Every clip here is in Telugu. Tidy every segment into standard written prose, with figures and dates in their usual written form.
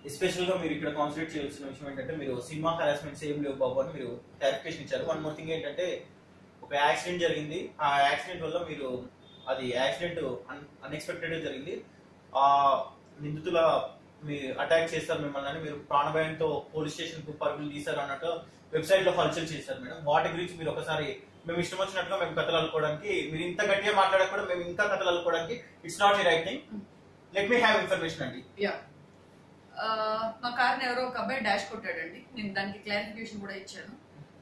ఎస్పెషల్ గా మీరు ఇక్కడ కాన్సన్ట్రేట్ చేయాల్సిన విషయం ఏంటంటే మీరు సినిమా హరాస్మెంట్స్ ఏం లేవు బాబు అని మీరు క్లారిఫికేషన్ ఇచ్చారు. వన్ మోర్ థింగ్ ఏంటంటే ఒక యాక్సిడెంట్ జరిగింది, ఆ యాక్సిడెంట్ వల్ల మీరు అది యాక్సిడెంట్ అన్ఎక్స్పెక్టెడ్ గా జరిగింది, ఆ నిందితుల మీ అటాక్ చేస్తారు మిమ్మల్ని అని మీరు ప్రాణభయంతో పోలీస్ స్టేషన్ కు పరుగులు తీశారు అన్నట్టు వెబ్సైట్ లో హల్చల్ చేశారు మేడం. వాటి గురించి మీరు ఒకసారి మేము ఇష్టం వచ్చినట్టుగా మేము కథలు అనుకోవడానికి, మీరు ఇంత గట్టిగా మాట్లాడకుండా మేము ఇంకా కథలు అనుకోవడానికి it's not the right thing. Let me have information అండి. మా కార్ని ఎవరో ఒక అబ్బాయి డాష్ కొట్టాడండి. నేను దానికి క్లారిఫికేషన్ కూడా ఇచ్చాను.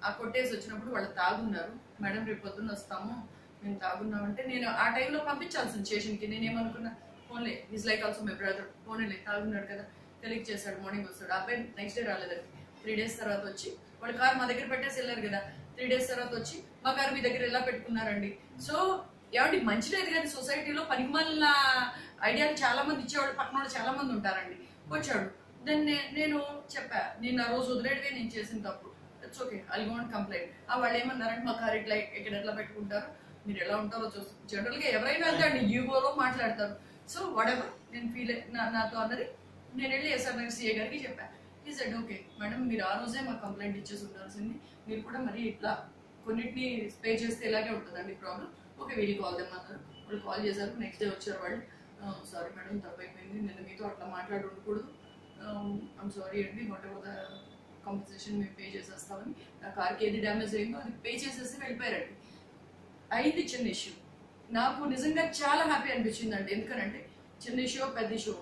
ఆ కొట్టేసి వచ్చినప్పుడు వాళ్ళు తాగున్నారు. మేడం రేపు పొద్దున్న వస్తాము, మేము తాగున్నామంటే నేను ఆ టైంలో పంపించాల్సిన స్టేషన్కి. నేనేమనుకున్నా, ఫోన్లే is like also my brother, ఫోన్లే తాగున్నాడు కదా తెలియక చేశాడు, మార్నింగ్ వస్తాడు. ఆ అబ్బాయి నెక్స్ట్ డే రాలేదండి. 3 days తర్వాత వచ్చి వాళ్ళ కార్ మా దగ్గర పెట్టేసి వెళ్ళారు కదా, 3 days తర్వాత వచ్చి మా కార్ మీ దగ్గర ఎలా పెట్టుకున్నారండి. సో ఏమండి మంచి లేదు కానీ సొసైటీలో పనికిమాలిన ఐడియాలు చాలా మంది ఇచ్చేవాళ్ళు పక్కన వాళ్ళు చాలా మంది ఉంటారండి. వచ్చాడు, దాన్ని నేను చెప్పా, నేను ఆ రోజు వదిలేడుగా నేను చేసిన తప్పు, it's okay, I want complaint. వాళ్ళు ఏమన్నారంటే మా కార్ ఇట్లా ఇక్కడ ఎట్లా పెట్టుకుంటారు, మీరు ఎలా ఉంటారో చూస్తాం. జనరల్ గా ఎవరైనా అంతే అండి, యూగోలో మాట్లాడతారు. సో వాట్ ఎవర్ నేను ఫీల్ నాతో అన్నది నేను వెళ్ళి ఎస్ఆర్ సిఏ గారికి చెప్పా. ఈ సెడ్ ఓకే మేడం, మీరు ఆ రోజే మాకు కంప్లైంట్ ఇచ్చేసి ఉండాల్సింది, మీరు కూడా మరి ఇట్లా కొన్నిటిని స్పే చేస్తే ఇలాగే ఉంటుందండి ప్రాబ్లం. ఓకే వీళ్ళు కాల్ అన్నారు. వాళ్ళు కాల్ చేశారు. నెక్స్ట్ డే వచ్చారు వాళ్ళు, సారీ మేడం తప్పు అయిపోయింది, నేను మీతో అట్లా మాట్లాడి ఉండకూడదు, ఐమ్ సారీ అండి, వాట్ ఎవర్ ద కాంపెన్సేషన్ మేము పే చేసేస్తామని. నా కార్కి ఏది డ్యామేజ్ అయిందో అది పే చేసేసి వెళ్ళిపోయారండి. అయింది చిన్న ఇష్యూ. నాకు నిజంగా చాలా హ్యాపీ అనిపించిందండి. ఎందుకనంటే చిన్న ఇష్యూ పెద్ద ఇష్యూ,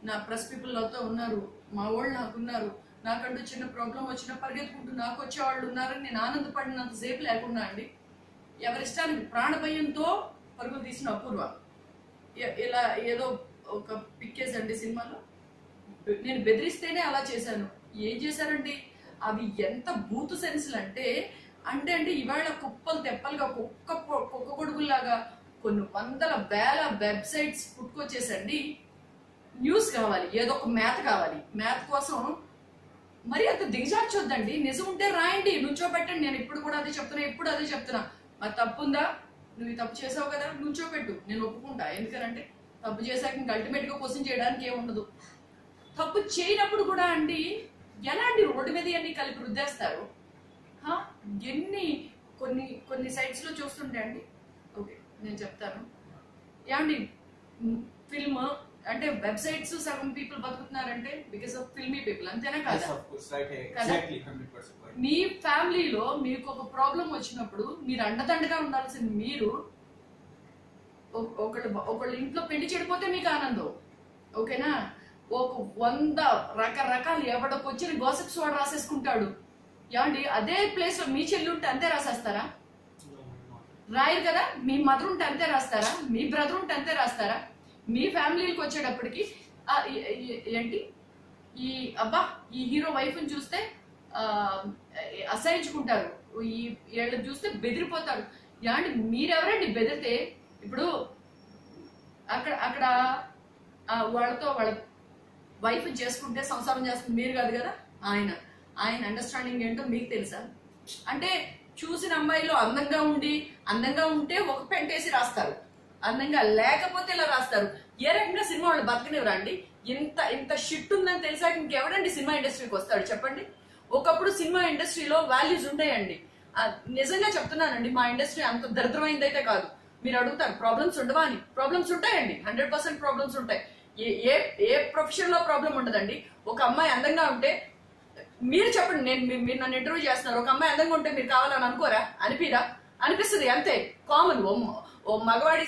నా ప్రెస్ పీపుల్ నాతో ఉన్నారు, మా వాళ్ళు నాకున్నారు, నాకంటూ చిన్న ప్రాబ్లం వచ్చినా పరిగెత్తుకుంటూ నాకు వచ్చేవాళ్ళు ఉన్నారని నేను ఆనందపడినంత సేపు లేకుండా అండి, ఎవరిష్టానికి ప్రాణభయంతో పరుగులు తీసిన అపూర్వ ఇలా ఏదో ఒక పిక్కేసండి సినిమాలో, నేను బెదిరిస్తేనే అలా చేశాను. ఏం చేశారండి అవి ఎంత బూత్ సెన్స్లు అంటే ఇవాళ కుప్పలు తెప్పలుగా కుక్క కొడుకుల్లాగా కొన్ని వందల వేల వెబ్సైట్స్ పుట్టుకొచ్చేసండి. న్యూస్ కావాలి, ఏదో ఒక మ్యాథ్ కావాలి, మ్యాథ్ కోసం మరి అంత దిగజార్చొద్దండి. నిజం ఉంటే రాయండి, నుంచో పెట్టండి. నేను ఇప్పుడు కూడా అదే చెప్తున్నా, ఎప్పుడు అదే చెప్తున్నా. మరి తప్పు ఉందా, నువ్వు తప్పు చేసావు కదా, నుంచో పెట్టు, నేను ఒప్పుకుంటా. ఎందుకనంటే తప్పు చేశాక ఇంకా అల్టిమేట్ గా క్వశ్చన్ చేయడానికి ఏముండదు. తప్పు చేయనప్పుడు కూడా అండి ఎలా అండి రోడ్డు మీద అన్ని కలిపి రుద్దేస్తారు. కొన్ని సైట్స్ లో చూస్తుంటే అండి, ఓకే నేను చెప్తాను ఏమండి, ఫిల్మ్ అంటే వెబ్సైట్స్ సగం పీపుల్ బతుకుతున్నారంటే బికాస్ ఆఫ్ ఫిల్మీ పీపుల్, అంతేనా కాదా? మీ ఫ్యామిలీలో మీకు ఒక ప్రాబ్లం వచ్చినప్పుడు మీరు అండదండగా ఉండాల్సింది మీరు, ఒకళ్ళు ఇంట్లో పెళ్లి చెడిపోతే మీకు ఆనందం, ఓకేనా? ఒక 100 రకరకాలు ఎవడకొచ్చిన గాసిప్స్ వాడు రాసేసుకుంటాడు. ఏమండి అదే ప్లేస్ లో మీ చెల్లి ఉంటే అంతే రాసేస్తారా? రాయరు కదా. మీ మదర్ ఉంటే అంతే రాస్తారా? మీ బ్రదర్ ఉంటే అంతే రాస్తారా? మీ ఫ్యామిలీకి వచ్చేటప్పటికి ఏంటి ఈ హీరో వైఫ్ ని చూస్తే అసహించుకుంటారు, వీళ్ళని చూస్తే బెదిరిపోతారు. ఏమండి మీరెవరండి బెదిరితే? ఇప్పుడు అక్కడ వాళ్ళతో వాళ్ళ వైఫ్ చేసుకుంటే సంసారం చేస్తుంది మీరు కాదు కదా, ఆయన అండర్స్టాండింగ్ ఏంటో మీకు తెలుసా? అంటే చూసిన అమ్మాయిలో అందంగా ఉంటే ఒక పెంటేసి రాస్తారు, అందంగా లేకపోతే ఇలా రాస్తారు. ఏ రకంగా సినిమా వాళ్ళు బతకనివ్వరా అండి? ఇంత షిట్ ఉందని తెలిసాక ఇంకెవడండి సినిమా ఇండస్ట్రీకి వస్తాడు చెప్పండి? ఒకప్పుడు సినిమా ఇండస్ట్రీలో వాల్యూస్ ఉంటాయండి. నిజంగా చెప్తున్నానండి, మా ఇండస్ట్రీ అంత దరిద్రమైందైతే కాదు. మీరు అడుగుతారు ప్రాబ్లమ్స్ ఉండవా అని, ప్రాబ్లమ్స్ ఉంటాయండి, 100% ప్రాబ్లమ్స్ ఉంటాయి. ఏ ప్రొఫెషన్ లో ప్రాబ్లం ఉండదండి. ఒక అమ్మాయి అందంగా ఉంటే మీరు చెప్పండి, మీరు నన్ను ఇంటర్వ్యూ చేస్తున్నారు, ఒక అమ్మాయి అందంగా ఉంటే మీరు కావాలని అనుకోరా? అనిపిస్తుంది అంతే, కామన్. ఓ మగవాడి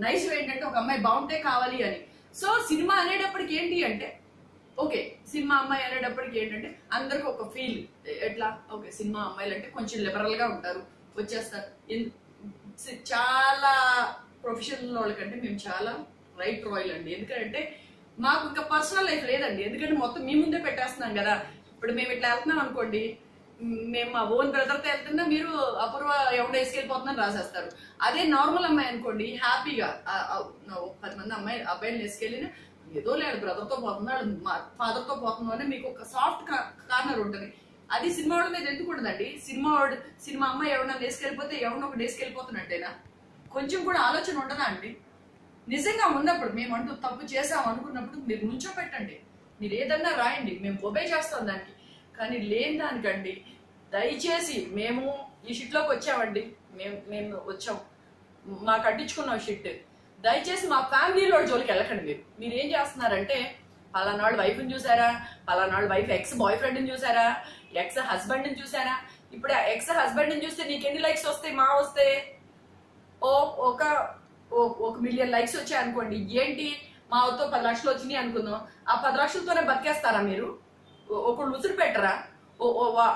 నైస్ ఏంటంటే ఒక అమ్మాయి బాగుంటే కావాలి అని. సో సినిమా అనేటప్పటికి ఏంటి అంటే, ఓకే సినిమా అమ్మాయి అనేటప్పటికి ఏంటంటే అందరికి ఒక ఫీల్ ఎట్లా, ఓకే సినిమా అమ్మాయిలు అంటే కొంచెం లిబరల్ గా ఉంటారు, వచ్చేస్తారు. చాలా ప్రొఫెషనల్ వాళ్ళకంటే మేము చాలా రైట్ రాయల్ అండి. ఎందుకంటే మాకు ఇంకా పర్సనల్ లైఫ్ లేదండి. ఎందుకంటే మొత్తం మీ ముందే పెట్టేస్తున్నాం కదా. ఇప్పుడు మేము ఇట్లా వెళ్తున్నాం అనుకోండి, మేము మా ఓన్ బ్రదర్తో వెళ్తున్నా మీరు అపూర్వ ఎవడో వేసుకెళ్ళిపోతుందని రాసేస్తారు. అదే నార్మల్ అమ్మాయి అనుకోండి, హ్యాపీగా 10 మంది అబ్బాయిలు వేసుకెళ్ళినా ఏదో లేడు బ్రదర్తో పోతున్నాడు, ఫాదర్ తో పోతున్నాడు అని మీకు ఒక సాఫ్ట్ కార్నర్ ఉంటుంది. అది సినిమా వాళ్ళ మీద ఎందుకు ఉండదండి? సినిమా అమ్మాయి ఎవరన్నా వేసుకెళ్ళిపోతే ఎవరినో ఒకటి వేసుకెళ్ళిపోతున్నట్టేనా? కొంచెం కూడా ఆలోచన ఉండదా అండి? నిజంగా ఉన్నప్పుడు మేమంటూ తప్పు చేసాం అనుకున్నప్పుడు మీరు నుంచో పెట్టండి. మీరు ఏదన్నా రాయండి, మేము ఒబే చేస్తాం దానికి. కానీ లేని దానికండి దయచేసి మేము ఈ షిట్లోకి వచ్చామండి, మేము వచ్చాం, మాకు అడ్డించుకున్నాం షిట్. దయచేసి మా ఫ్యామిలీలో జోలికి వెళ్ళకండి. మీరు ఏం చేస్తున్నారంటే పలానాడు వైఫ్ని చూసారా, పలానాడు వైఫ్ ఎక్స్ బాయ్ ఫ్రెండ్ని చూసారా, ఎక్స్ హస్బెండ్ని చూసారా. ఇప్పుడు ఎక్స్ హస్బెండ్ని చూస్తే నీకు ఎన్ని లైక్స్ వస్తాయి? మా వస్తే ఒక 1,000,000 లైక్స్ వచ్చాయి అనుకోండి, ఏంటి మాతో 10 లక్షలు వచ్చినాయి అనుకుందాం, ఆ 10 లక్షలతోనే బతికేస్తారా మీరు? ఒకళ్ళు ఉసురు పెట్టరా?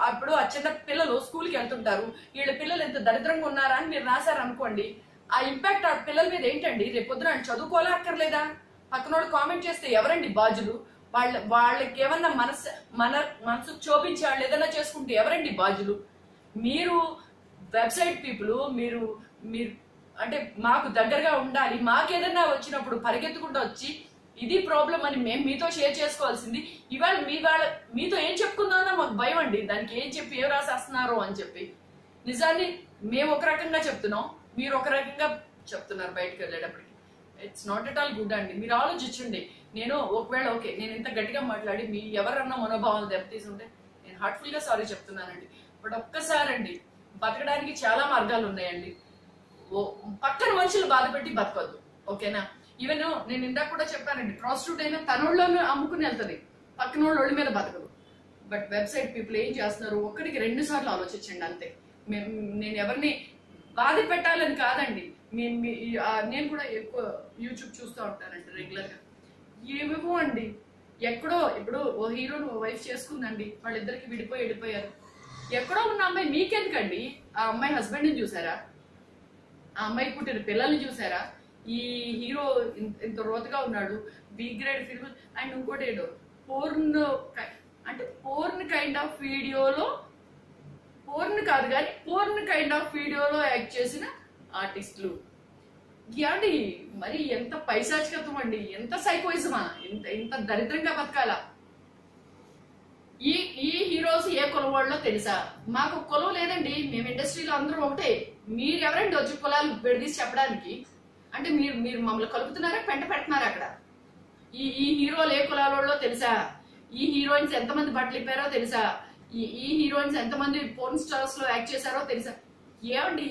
అప్పుడు ఆ చిన్న పిల్లలు స్కూల్కి వెళ్తుంటారు, వీళ్ళ పిల్లలు ఎంత దరిద్రంగా ఉన్నారా అని మీరు రాశారనుకోండి, ఆ ఇంపాక్ట్ ఆ పిల్లల మీద ఏంటండి? రేపొద్దున చదువుకోలే అక్కర్లేదా? పక్కనోడు కామెంట్ చేస్తే ఎవరండి బాధ్యులు? వాళ్ళకి ఏమన్నా మనసు చూపించి వాళ్ళు ఏదైనా చేసుకుంటే ఎవరండి బాధ్యులు? మీరు వెబ్సైట్ పీపుల్, మీరు అంటే మాకు దగ్గరగా ఉండాలి. మాకేదన్నా వచ్చినప్పుడు పరిగెత్తుకుంటూ వచ్చి ఇది ప్రాబ్లం అని మేము మీతో షేర్ చేసుకోవాల్సింది. ఇవాళ మీతో ఏం చెప్పుకుందామన్నా మాకు భయం అండి, దానికి ఏం చెప్పి ఏం రాసేస్తున్నారు అని చెప్పి. నిజాన్ని మేము ఒక రకంగా చెప్తున్నాం, మీరు ఒక రకంగా చెప్తున్నారు బయటకు వెళ్ళేటప్పటికి. It's not at all good అండి. మీరు ఆలోచించండి. నేను ఒకవేళ ఓకే నేను ఇంత గట్టిగా మాట్లాడి మీ ఎవరన్నా మనోభావాలు దెబ్బతీసుంటే నేను హార్ట్ఫుల్ గా సారీ చెప్తున్నానండి. బట్ ఒక్కసారండి, బతకడానికి చాలా మార్గాలు ఉన్నాయండి. పక్కన మనుషులు బాధ పెట్టి బతకొద్దు, ఓకేనా? ఈవెన్ నేను ఇందాక కూడా చెప్పానండి, ప్రాస్టిట్యూట్ అయినా తనోళ్ళను అమ్ముకుని వెళ్తుంది, పక్కన వాళ్ళ మీద బతకదు. బట్ వెబ్సైట్ పీపుల్ ఏం చేస్తున్నారు, ఒక్కడికి 2 సార్లు ఆలోచించండి అంతే. నేను ఎవరిని బాధ పెట్టాలని కాదండి. నేను కూడా ఎక్కువ యూట్యూబ్ చూస్తూ ఉంటానండి రెగ్యులర్ గా. ఏమేమో అండి, ఎక్కడో ఇప్పుడు ఓ హీరోను ఓ వైఫ్ చేసుకుందండి, వాళ్ళిద్దరికి వెళ్ళిపోయారు. ఎక్కడో ఉన్న అమ్మాయి మీకెందుకండి? ఆ అమ్మాయి హస్బెండ్ ని చూసారా? ఆ అమ్మాయి పుట్టిన పిల్లల్ని చూసారా? ఈ హీరో ఇంత రోతగా ఉన్నాడు, బి గ్రేడ్ ఫిల్మ్. అండ్ ఇంకోటి ఏదో పోర్న్ కైండ్ ఆఫ్ వీడియోలో, పోర్న్ కాదు కానీ పోర్న్ కైండ్ ఆఫ్ వీడియోలో యాక్ట్ చేసిన ఆర్టిస్టులు. ఏండి మరి ఎంత పైశాచికత్వం అండి, ఎంత సైకోయిజమా, ఇంత దరిద్రంగా బతకాలా? ఈ హీరోస్ ఏ కులం వాళ్ళో తెలుసా? మాకు కులం లేదండి, మేము ఇండస్ట్రీలో అందరూ ఒకటే. మీరు ఎవరండి వచ్చి కులాలు విడదీసి చెప్పడానికి? అంటే మీరు మమ్మల్ని కలుపుతున్నారా, పెంట పెడుతున్నారా అక్కడ? ఈ హీరోలు ఏ కులాలలో తెలుసా? ఈ హీరోయిన్స్ ఎంతమంది బట్టలు ఇప్పారో తెలుసా? ఈ హీరోయిన్స్ ఎంతమంది పోర్న్ స్టార్స్ లో యాక్ట్ చేశారో తెలుసా? ఏమండి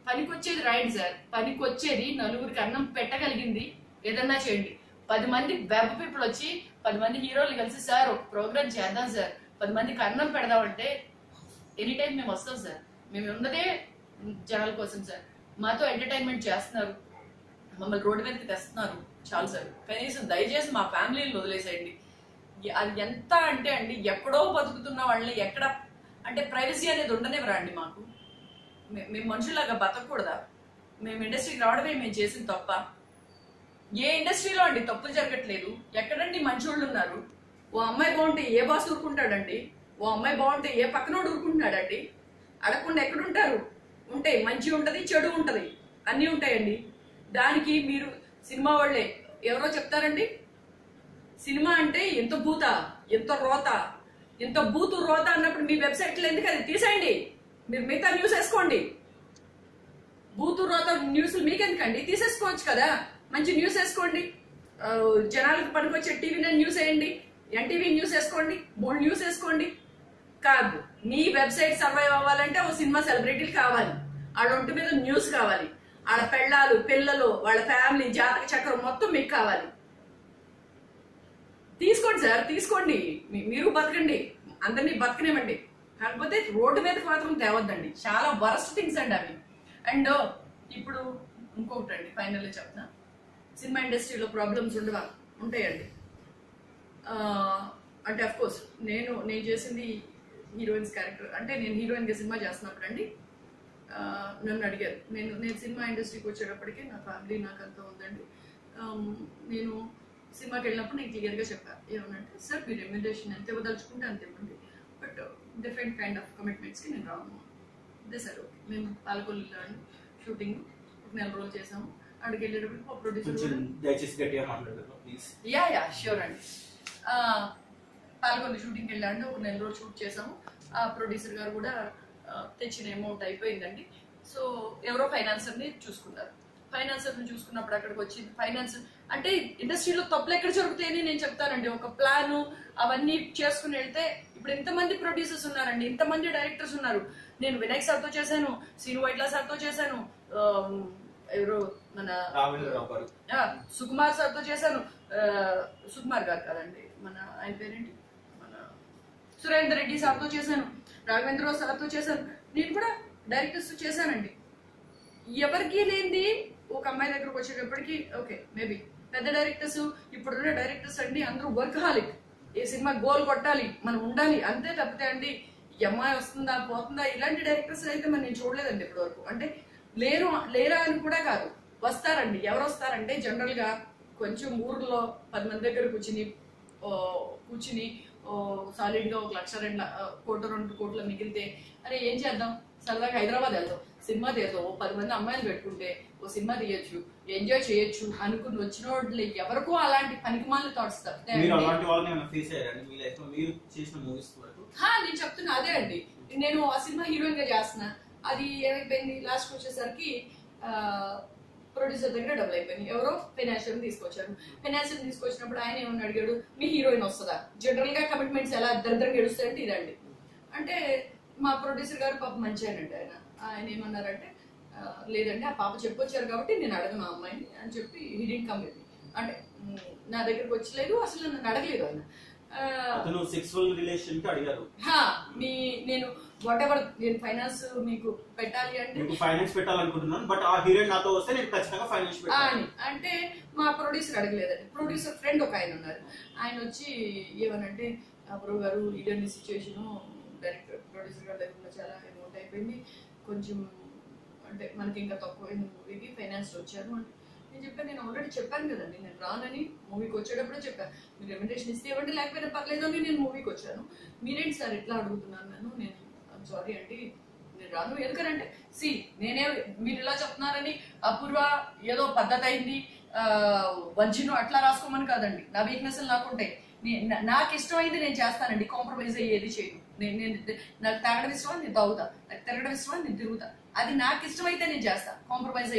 పనికొచ్చేది రాయండి సార్, పనికొచ్చేది నలుగురికి అన్నం పెట్టగలిగింది ఏదన్నా చేయండి. 10 మంది వెబ్ పీపుల్ వచ్చి 10 మంది హీరోలు కలిసి సార్ ఒక ప్రోగ్రామ్ చేద్దాం సార్, 10 మందికి అన్నం పెడదామంటే ఎనీ టైం మేము వస్తాం సార్. మేము ఉన్నదే జనాల కోసం సార్, మాతో ఎంటర్టైన్మెంట్ చేస్తున్నారు, మమ్మల్ని రోడ్డు మీదకి తెస్తున్నారు చాలు సార్. కనీసం దయచేసి మా ఫ్యామిలీని వదిలేసేయండి. అది ఎంత అంటే అండి, ఎక్కడో బతుకుతున్న వాళ్ళని ఎక్కడ అంటే ప్రైవసీ అనేది ఉండనివ్వరా అండి మాకు? మేము మనుషులాగా బతకూడదా? మేము ఇండస్ట్రీకి రావడమే మేము చేసిన తప్ప? ఏ ఇండస్ట్రీలో అండి తప్పులు జరగట్లేదు? ఎక్కడండి మంచోళ్ళు ఉన్నారు? ఓ అమ్మాయి బాగుంటే ఏ బాస్ ఊరుకుంటాడండి? ఓ అమ్మాయి బాగుంటే ఏ పక్కనోడు ఊరుకుంటున్నాడండి? అడగకుండా ఎక్కడుంటారు? ఉంటాయి, మంచి ఉంటది, చెడు ఉంటది, అన్నీ ఉంటాయండి. దానికి మీరు సినిమా వాళ్ళే ఎవరో చెప్తారండి, సినిమా అంటే ఎంత భూత, ఎంత రోత, ఎంత బూతు రోత అన్నప్పుడు మీ వెబ్సైట్లో ఎందుకు అది తీసేయండి. మీరు మిగతా న్యూస్ వేసుకోండి. బూతు రోత న్యూస్లు మీకెందుకండి? తీసేసుకోవచ్చు కదా, మంచి న్యూస్ వేసుకోండి. జనాలకు పనికొచ్చే టీవీ న్యూస్ వేయండి, ఎన్టీవీ న్యూస్ వేసుకోండి, బోల్డ్ న్యూస్ వేసుకోండి. కాదు, మీ వెబ్సైట్ సర్వైవ్ అవ్వాలంటే ఓ సినిమా సెలబ్రిటీలు కావాలి, ఆడ ఒంటి మీద న్యూస్ కావాలి, ఆడ పెళ్ళాలు పిల్లలు వాళ్ళ ఫ్యామిలీ జాతక చక్రం మొత్తం మీకు కావాలి. తీసుకోండి సార్, తీసుకోండి, మీరు బతకండి, అందరినీ బతకనేమండి. కాకపోతే రోడ్డు మీదకి మాత్రం తేవద్దండి, చాలా వరస్ట్ థింగ్స్ అండి అవి. అండ్ ఇప్పుడు ఇంకొకటి అండి, ఫైనల్లీ చెప్తున్నా, సినిమా ఇండస్ట్రీలో ప్రాబ్లమ్స్ ఉంటాయండి. అంటే అఫ్ కోర్స్ నేను చేసింది హీరోయిన్స్ క్యారెక్టర్, అంటే నేను హీరోయిన్గా సినిమా చేస్తున్నప్పుడు అండి నన్ను అడిగారు. నేను సినిమా ఇండస్ట్రీకి వచ్చేటప్పటికి నా ఫ్యామిలీ నాకు అంతా ఉందండి. నేను సినిమాకి వెళ్ళినప్పుడు నేను క్లియర్గా చెప్పాను, ఏమనంటే సార్ మీరు రెమ్యునరేషన్ ఎంత ఇవ్వదలుచుకుంటే అంత ఇవ్వండి, బట్ డిఫరెంట్ కైండ్ ఆఫ్ కమిట్మెంట్స్కి నేను రాను. అదే సార్ ఓకే. మేము పాలకొల్లులో షూటింగ్ 1 నెల రోజులు చేసాము. అక్కడికి వెళ్ళేటప్పుడు ప్రొడ్యూసర్ ష్యూర్ అండి, పాల్గొని షూటింగ్కి వెళ్ళాలంటే 1 నెల రోజులు షూట్ చేసాము. ఆ ప్రొడ్యూసర్ గారు కూడా తెచ్చిన అమౌంట్ అయిపోయిందండి. సో ఎవరో ఫైనాన్సర్ని చూసుకున్నారు. ఫైనాన్సర్ని చూసుకున్నప్పుడు అక్కడికి వచ్చి ఫైనాన్స్ అంటే ఇండస్ట్రీలో తప్పులు ఎక్కడ జరుగుతాయని నేను చెప్తానండి. ఒక ప్లాన్ అవన్నీ చేసుకుని వెళ్తే ఇప్పుడు ఇంతమంది ప్రొడ్యూసర్స్ ఉన్నారండి, ఇంతమంది డైరెక్టర్స్ ఉన్నారు. నేను వినాయక్ సార్తో చేశాను, శ్రీను వైట్ల సార్తో చేశాను, ఎవరు మన సుకుమార్ సార్తో చేశాను, సుకుమార్ గారు కాదండి మన ఆయన పేరేంటి, మన సురేందర్ రెడ్డి సార్తో చేశాను, రాఘవేంద్రరావు సార్తో చేశాను. నేను కూడా డైరెక్టర్స్ చేశానండి. ఎవరికి లేనిది ఒక అమ్మాయి దగ్గరకు వచ్చేటప్పటికి ఓకే మేబీ పెద్ద డైరెక్టర్స్ ఇప్పుడున్న డైరెక్టర్స్ అండి అందరూ వర్కహాలిక్. ఏ సినిమా గోల్ కొట్టాలి, మనం ఉండాలి అంతే తప్పితే అండి ఈ అమ్మాయి వస్తుందా పోతుందా ఇలాంటి డైరెక్టర్స్ అయితే మనం నేను చూడలేదండి ఇప్పటి వరకు. అంటే లేరా అని కూడా కాదు, వస్తారండి. ఎవరు వస్తారంటే జనరల్ గా కొంచెం ఊర్లో 10 మంది దగ్గర కూర్చుని సాలిడ్ గా 1 లక్ష 2 కోట్లు మిగిలితే అరే ఏం చేద్దాం సరదాగా హైదరాబాద్ వెళ్దాం, సినిమా తీద్దాం, 10 మంది అమ్మాయిలు పెట్టుకుంటే ఓ సినిమా తీయొచ్చు, ఎంజాయ్ చేయొచ్చు అనుకుని వచ్చిన వాళ్ళు ఎవరికో అలాంటి పనికిమాలిన థాట్స్ తప్పితే నేను చెప్తున్నా అదే అండి. నేను ఆ సినిమా హీరోయిన్ గా చేస్తున్నా, అది ఏమైపోయింది లాస్ట్ వచ్చేసరికి ప్రొడ్యూసర్ దగ్గర డబ్బులు అయిపోయింది. ఎవరో ఫైనాన్షియల్ తీసుకొచ్చారు. ఫైనాన్షియల్ తీసుకొచ్చినప్పుడు ఆయన ఏమని అడిగాడు, మీ హీరోయిన్ వస్తుందా? జనరల్ గా కమిట్మెంట్స్ ఎలా దరిద్రంగా గెలుస్తాయంటే ఇదండి. అంటే మా ప్రొడ్యూసర్ గారు పాప మంచిగానండి. ఆయన ఏమన్నారంటే లేదండి ఆ పాప చెప్పొచ్చారు కాబట్టి నేను అడగను ఆ అమ్మాయిని అని చెప్పి he didn't come with me. అంటే నా దగ్గరకు వచ్చలేదు, అసలు నన్ను అడగలేదు ఆయన. నేను వాట్ ఎవర్ నేను ఫైనాన్స్ మీకు పెట్టాలి అంటే ఫైనాన్స్ పెట్టాలనుకుంటున్నాను, బట్ ఆ హీరోయిన్ నాతో వస్తే నేను ఖచ్చితంగా ఫైనాన్స్ పెట్టాలి అంటే మా ప్రొడ్యూసర్ అడగలేదండి. ప్రొడ్యూసర్ ఫ్రెండ్ ఒక ఆయన ఉన్నారు, ఆయన వచ్చి ఏమనంటే బ్రో గారు ఇలాంటి సిచ్యువేషన్ డైరెక్టర్ ప్రొడ్యూసర్ గారి దగ్గర చాలా అమౌంట్ అయిపోయింది, కొంచెం అంటే మనకి ఇంకా తక్కువ మూవీకి ఫైనాన్స్ వచ్చారు అంటే నేను చెప్పాను, నేను ఆల్రెడీ చెప్పాను కదండి నేను రానని. మూవీకి వచ్చేటప్పుడే చెప్పాను, మీరు రెమ్యునరేషన్ ఇస్తే ఇవ్వండి లేకపోయినా పర్లేదు అని నేను మూవీకి వచ్చాను. మీరేంటి సార్ ఎట్లా అడుగుతున్నాను నేను సారీ అండి నేను రాను. ఎందుకనంటే మీరు ఇలా చెప్తున్నారని అపూర్వ ఏదో పద్ధతి అయింది వంచిను అట్లా రాసుకోమని కాదండి. నా వీక్నెస్ నాకు ఉంటాయి, నాకు ఇష్టమైంది నేను చేస్తానండి, కాంప్రమైజ్ అయ్యేది చేయను. నాకు తాగడం ఇష్టమని నేను తాగుతా, నాకు తిరగడం ఇష్టమని నేను తిరుగుతా, అది నాకు ఇష్టమైతే నేను చేస్తా. కాంప్రమైజ్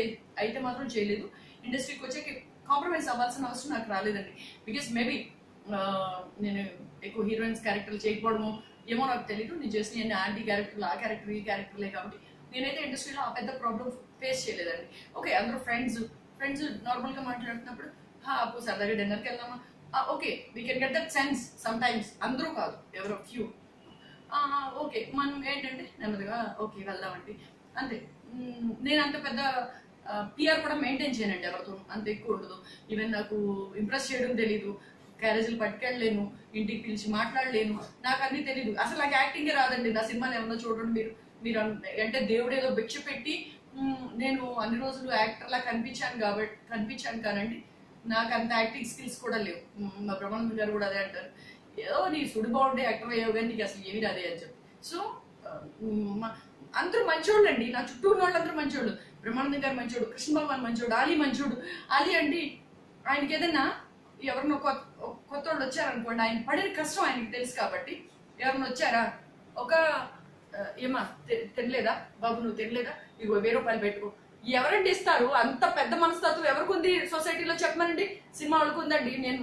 అయితే మాత్రం చేయలేదు. ఇండస్ట్రీకి వచ్చాక కాంప్రమైజ్ అవ్వాల్సిన అవసరం నాకు రాలేదండి. బికాస్ మేబీ నేను ఎక్కువ హీరోయిన్స్ క్యారెక్టర్లు చేయకపోవడము ఏమో నాకు తెలీదు. నేను చేసిన అన్ని ఆంటీ క్యారెక్టర్లు ఆ క్యారెక్టర్ ఈ క్యారెక్టర్లే కాబట్టి నేనైతే ఇండస్ట్రీలో ఆ పెద్ద ప్రాబ్లం ఫేస్ చేయలేదండి. ఓకే అందరూ ఫ్రెండ్స్ నార్మల్ గా మాట్లాడుతున్నప్పుడు అప్పు సరదాగా డిన్నర్కి వెళ్దామా, okay we can get that sense some times, అందరూ కాదు ఎవరో ఫ్యూ. ఓకే మనం ఏంటంటే నెమ్మదిగా ఓకే వెళ్దామండి అంతే. నేను అంత పెద్ద పిఆర్ కూడా మెయింటైన్ చేయనండి, ఎవరితో అంత ఎక్కువ ఉండదు. ఈవెన్ నాకు ఇంప్రెస్ చేయడం తెలీదు, క్యారేజీలు పట్టుకెళ్ళలేను, ఇంటికి పిలిచి మాట్లాడలేను, నాకు అన్ని తెలీదు. అసలు నాకు యాక్టింగే రాదండి. నా సినిమాలు ఏమన్నా చూడండి మీరు అంటే దేవుడు ఏదో భిక్ష పెట్టి నేను అన్ని రోజులు యాక్టర్లా కనిపించాను కానండి నాకు అంత యాక్టింగ్ స్కిల్స్ కూడా లేవు. మా బ్రహ్మానందం గారు కూడా అదే అంటారు, ఏదో నీ సుడి బాగుండే యాక్టర్ అయ్యావు కానీ నీకు అసలు ఏమి రాదే అని చెప్పి. సో అందరూ మంచోళ్ళు అండి, నా చుట్టూ ఉన్న వాళ్ళందరూ మంచోళ్ళు. బ్రహ్మానందం గారు మంచోడు, కృష్ణ భగవాన్ మంచోడు, ఆలీ మంచోడు. ఆలీ అండి ఆయనకి ఏదైనా ఎవరినో కొత్త వాళ్ళు వచ్చారనుకోండి, ఆయన పడిన కష్టం ఆయనకి తెలుసు కాబట్టి ఎవరిని వచ్చారా ఒక ఏమా తినలేదా బాబు నువ్వు తినలేదా ఇగో 1000 రూపాయలు పెట్టుకో, ఎవరండి ఇస్తారు? అంత పెద్ద మనస్తత్వం ఎవరికి ఉంది సొసైటీలో చెప్పమనండి. సినిమా వాళ్ళకు ఉందండి. నేను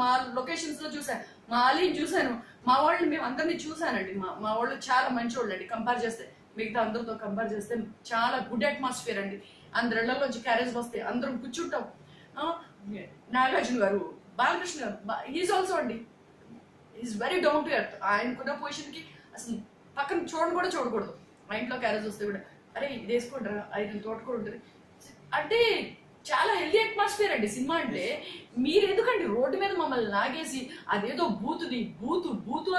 మా లొకేషన్స్ లో చూసాను, మా ఆలీని చూశాను, మా వాళ్ళని మేము అందరినీ చూసానండి. మా వాళ్ళు చాలా మంచి వాళ్ళు అండి. కంపేర్ చేస్తే మిగతా అందరితో కంపేర్ చేస్తే చాలా గుడ్ అట్మాస్ఫియర్ అండి. అందరిళ్లలోంచి క్యారేజ్ వస్తే అందరం కూర్చుంటాం. నాగార్జున గారు, బాలకృష్ణ గారు, ఈజ్ ఆల్సో అండి is very down to earth. ఆయనకున్న పొజిషన్ కి అసలు పక్కన చూడకూడదు. మా ఇంట్లో క్యారేజ్ వస్తే కూడా అరే ఇది వేసుకుంటారా, 5 తోటకూర ఉంటుంది అంటే చాలా హెల్దీ అట్మాస్ఫియర్ అండి సినిమా అంటే. మీరు ఎందుకండి రోడ్డు మీద మమ్మల్ని లాగేసి అదేదో బూతు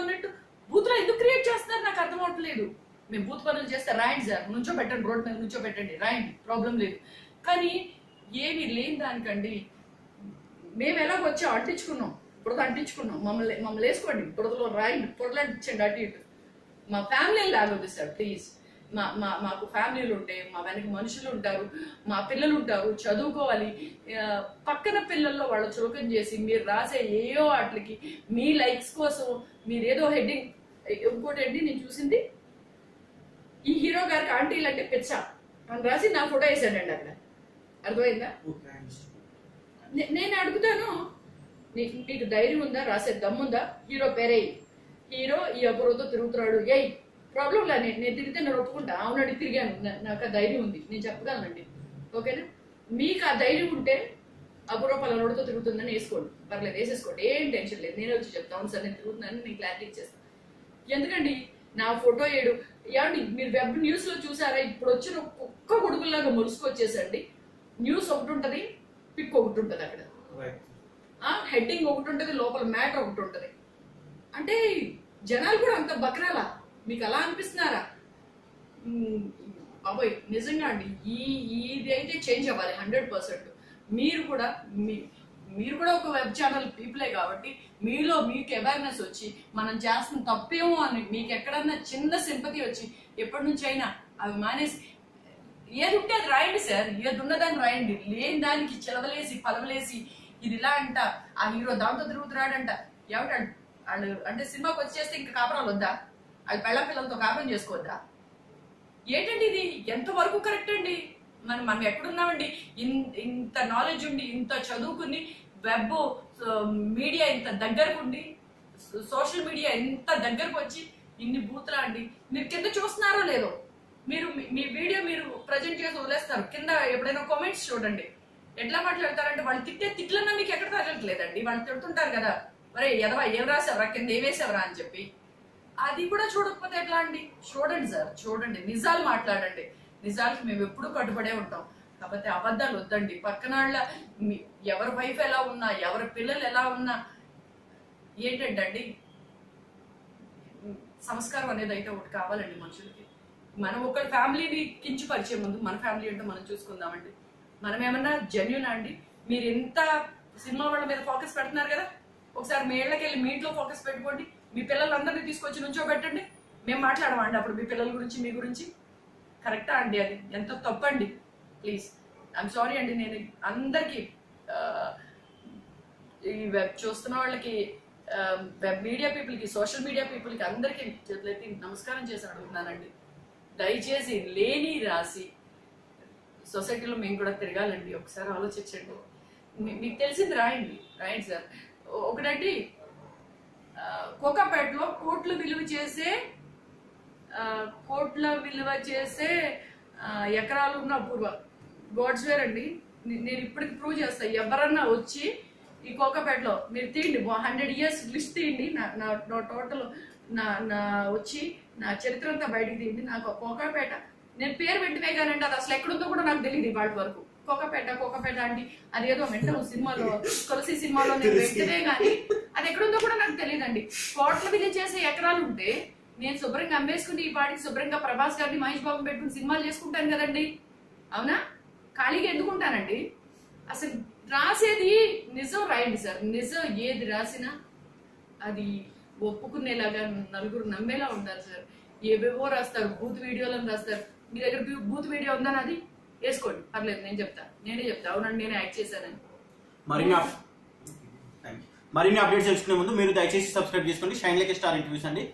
అన్నట్టు బూతులో ఎందుకు క్రియేట్ చేస్తున్నారు నాకు అర్థం అవట్లేదు. మేము బూత్ పనులు చేస్తే రాయండి సార్, నుంచో పెట్టండి, రోడ్డు మీద నుంచో పెట్టండి, రాయండి, ప్రాబ్లం లేదు. కానీ ఏమి లేని దానికండి మేము ఎలాగ వచ్చి అంటించుకున్నాం, బురద అంటించుకున్నాం, మమ్మల్ని వేసుకోండి బురదలో రాయండి, పొరలు అంటించండి అటు ఇటు. మా ఫ్యామిలీ లాగొద్దు సార్ ప్లీజ్. మాకు ఫ్యామిలీలు ఉంటాయి, మా వెనక మనుషులు ఉంటారు, మా పిల్లలు ఉంటారు, చదువుకోవాలి. పక్కన పిల్లల్లో వాళ్ళ చులకం చేసి మీరు రాసే ఏయో వాటికి మీ లైక్స్ కోసం మీరేదో హెడ్డింగ్. ఇంకోటి అండి నేను చూసింది, ఈ హీరో గారికి ఆంటీలు అంటే పిచ్చ అని రాసి నా ఫోటో వేసాడండి అక్కడ. అర్థమైందా? నేను అడుగుతాను, నీకు ధైర్యం ఉందా, రాసే దమ్ముందా, హీరో పేరే హీరో ఈ అపూర్వతో తిరుగుతున్నాడు ఏయ్ ప్రాబ్లం లే, నేను తిరిగితే నేను ఒప్పుకుంటా, అవునండి తిరిగాను, నాకు ఆ ధైర్యం ఉంది, నేను చెప్పగలనండి. ఓకేనా? మీకు ఆ ధైర్యం ఉంటే అపూర్వ పలానోడితో తిరుగుతుందని వేసుకోండి, పర్లేదు వేసేసుకోండి, ఏం టెన్షన్ లేదు. నేనే వచ్చి చెప్తాను సార్ నేను తిరుగుతున్నాను, నేను క్లారిటీ ఇచ్చేస్తాను. ఎందుకండి నా ఫోటో ఏమండి మీరు వెబ్ న్యూస్ లో చూసారా, ఇప్పుడు వచ్చిన ఒక్క కొడుకుల్లాగా మురుసుకొచ్చేసండి. న్యూస్ ఒకటి ఉంటది, పిక్ ఒకటి ఉంటది, అక్కడ హెడ్డింగ్ ఒకటి ఉంటది, లోపల మ్యాటర్ ఒకటి ఉంటది. అంటే జనాలు కూడా అంత బక్రాలా? మీకు అలా అనిపిస్తున్నారా? బాబోయ్ నిజంగా అండి ఇది అయితే చేంజ్ అవ్వాలి 100%. మీరు కూడా ఒక వెబ్ ఛానల్ పీపులే కాబట్టి మీలో మీకు అవేర్నెస్ వచ్చి మనం చేస్తున్న తప్పేమో అని మీకు ఎక్కడన్నా చిన్న సింపతి వచ్చి ఎప్పటి నుంచి అయినా అవి మానేసి ఏది ఉంటే అది రాయండి సార్, ఏది ఉన్నదాన్ని రాయండి. లేని దానికి చిలవలేసి పలవలేసి ఇది ఇలా అంట, ఆ హీరో దాంతో తిరుగుతున్నాడంట, ఏమిటంట వాళ్ళు అంటే సినిమాకి వచ్చేస్తే ఇంకా కాపురాలు వద్దా, వాళ్ళు పిల్లలతో కాపురం చేసుకోవద్దా? ఏంటండి ఇది? ఎంతవరకు కరెక్ట్ అండి? మనం ఎక్కడున్నామండి? ఇంత నాలెడ్జ్ ఉండి, ఇంత చదువుకుని, వెబ్ మీడియా ఇంత దగ్గరకు ఉండి, సోషల్ మీడియా ఇంత దగ్గరకు వచ్చి ఇన్ని బూతులా అండి. మీరు కింద చూస్తున్నారో లేదో, మీరు మీ వీడియో మీరు ప్రజెంట్ చేసి వదిలేస్తారు, కింద ఎప్పుడైనా కామెంట్స్ చూడండి ఎట్లా మాట్లాడతారంటే వాళ్ళు తిట్టే తిట్లన్నా మీకు ఎక్కడ తగలట్లేదండి. వాళ్ళు తిడుతుంటారు కదా, మరే ఎదవా ఏం రాసేవరా, కింద ఏమేసేవరా అని చెప్పి. అది కూడా చూడకపోతే ఎట్లా అండి? చూడండి సార్, చూడండి, నిజాలు మాట్లాడండి. నిజాలకి మేము ఎప్పుడూ కట్టుబడే ఉంటాం. కాకపోతే అబద్ధాలు వద్దండి. పక్కన ఎవరి వైఫ్ ఎలా ఉన్నా, ఎవరి పిల్లలు ఎలా ఉన్నా ఏంటంటే సంస్కారం అనేది అయితే ఒకటి కావాలండి మనుషులకి. మనం ఒకరి ఫ్యామిలీని కించపరిచే ముందు మన ఫ్యామిలీ ఏంటో మనం చూసుకుందామండి. మనం ఏమన్నా జెన్యూన్ అండి? మీరు ఎంత సినిమా వాళ్ళ మీద ఫోకస్ పెడుతున్నారు కదా, ఒకసారి మీ ఇళ్ళకి వెళ్ళి మీ ఇంట్లో ఫోకస్ పెట్టుకోండి. మీ పిల్లలందరినీ తీసుకొచ్చి నుంచో పెట్టండి, మేము మాట్లాడమండి అప్పుడు మీ పిల్లల గురించి, మీ గురించి. కరెక్టా అండి? అది ఎంత తప్పండి. ప్లీజ్ ఐఎమ్ సారీ అండి. నేను అందరికీ ఈ వెబ్ చూస్తున్న వాళ్ళకి, వెబ్ మీడియా పీపుల్కి, సోషల్ మీడియా పీపుల్కి అందరికీ చేతులెత్తి నమస్కారం చేసి అడుగుతున్నానండి. దయచేసి లేని రాసి సొసైటీలో మేము కూడా తిరగాలండి. ఒకసారి ఆలోచించండి. మీకు తెలిసింది రాయండి సార్. ఒకటండి, కోకాపేటలో కోట్ల విలువ చేసే ఎకరాలు ఉన్న అపూర్వ గాడ్స్ వేర్ అండి. నేను ఇప్పటికి ప్రూవ్ చేస్తా. ఎవరన్నా వచ్చి ఈ కోకాపేటలో మీరు తీయండి, 100 years లిస్ట్ తీయండి, నా టోటల్ నా వచ్చి నా చరిత్ర అంతా బయటకు తీయండి. నాకు కోకాపేట నేను పేరు పెట్టినే కానండి, అది అసలు ఎక్కడుందో కూడా నాకు తెలియదు ఇవాళ వరకు. కోకాపేట అండి, అదేదో మెంటల్ సినిమాలో, తులసి సినిమాలో నేను పెట్టినే కానీ అది ఎక్కడుందో కూడా నాకు తెలియదండి. కోట్ల విలువ చేసే ఎకరాలు ఉంటే నేను శుభ్రంగా అమ్మేసుకుని ఈ పాటికి శుభ్రంగా ప్రభాస్ గారిని, మహేష్ బాబు పెట్టుకుని సినిమాలు చేసుకుంటాను కదండి. అవునా? ఖాళీగా ఎందుకుంటానండి? అసలు రాసేది నిజం రాయండి సార్. నిజం ఏది రాసినా అది ఒప్పుకునేలాగా, నలుగురు నమ్మేలా ఉండాలి సార్. ఏవేవో రాస్తారు, బూత్ వీడియోలను రాస్తారు. మీ దగ్గర బూత్ వీడియో ఉందని అది వేసుకోండి, పర్లేదు, నేనే చెప్తా అవునండి నేనే యాక్ట్ చేశానని. మరిన్ని అప్డేట్స్ తెలుసుకునే ముందు మీరు దయచేసి సబ్స్క్రైబ్ చేసుకోండి షైన్ లైక్ స్టార్ ఇంటర్వ్యూస్ అండి.